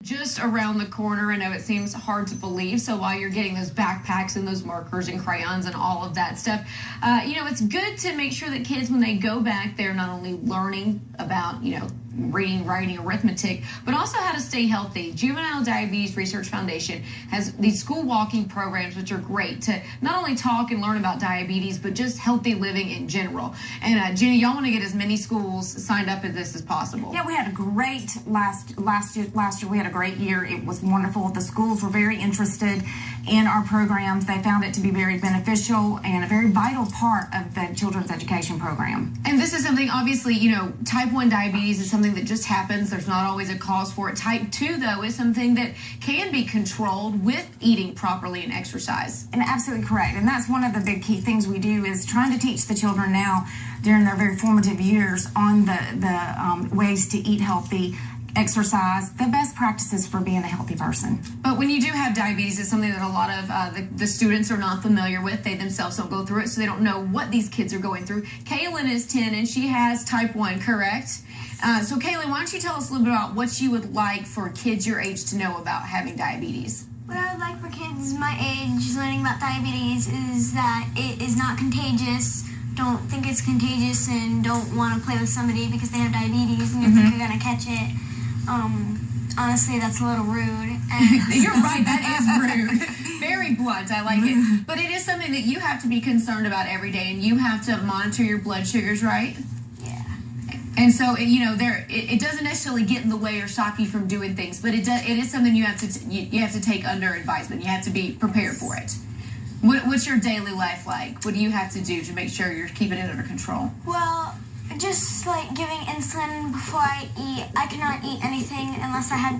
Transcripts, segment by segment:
Just around the corner. I know it seems hard to believe. So while you're getting those backpacks and those markers and crayons and all of that stuff, it's good to make sure that kids, when they go back, they're not only learning about, reading, writing, arithmetic, but also how to stay healthy. Juvenile Diabetes Research Foundation has these school walking programs, which are great to not only talk and learn about diabetes, but just healthy living in general. And Jenny, y'all want to get as many schools signed up as this as possible. Yeah, we had a great last year. We had a great year. It was wonderful. The schools were very interested in our programs. They found it to be very beneficial and a very vital part of the children's education program. And this is something, obviously, type 1 diabetes is something that just happens. There's not always a cause for it. Type 2, though, is something that can be controlled with eating properly and exercise. And absolutely correct. And that's one of the big key things we do, is trying to teach the children now during their very formative years on the ways to eat healthy, exercise, the best practices for being a healthy person. But when you do have diabetes, it's something that a lot of the students are not familiar with. They themselves don't go through it, so they don't know what these kids are going through. Kaelyn is 10 and she has type 1, correct? So Kaelyn, why don't you tell us a little bit about what you would like for kids your age to know about having diabetes? What I would like for kids my age learning about diabetes is that it is not contagious. Don't think it's contagious and don't want to play with somebody because they have diabetes and you think you're going to catch it. Honestly, that's a little rude. And you're right, that is rude. Very blunt, I like it. But it is something that you have to be concerned about every day, and you have to monitor your blood sugars, right? Yeah. And so, it doesn't necessarily get in the way or stop you from doing things, but it is something you have to take under advisement. You have to be prepared for it. What's your daily life like? What do you have to do to make sure you're keeping it under control? Well, just like giving insulin before I eat. I cannot eat anything unless I have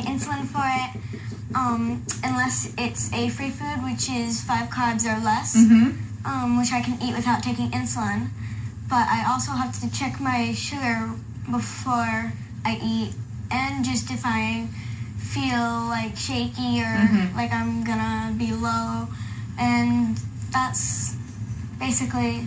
insulin for it. Unless it's a free food, which is 5 carbs or less, which I can eat without taking insulin. But I also have to check my sugar before I eat, and just if I feel like shaky or like I'm gonna be low, and that's basically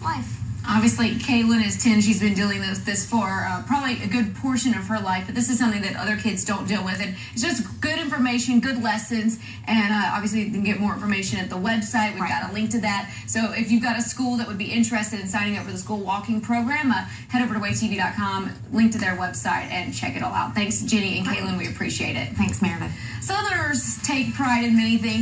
life. Obviously, Kaelyn is 10. She's been dealing with this for probably a good portion of her life, but this is something that other kids don't deal with. And it's just good information, good lessons, and obviously you can get more information at the website. We've got a link to that. So if you've got a school that would be interested in signing up for the school walking program, head over to WAAYTV.com, link to their website, and check it all out. Thanks, Jenny and Kaelyn. We appreciate it. Thanks, Meredith. Southerners take pride in many things.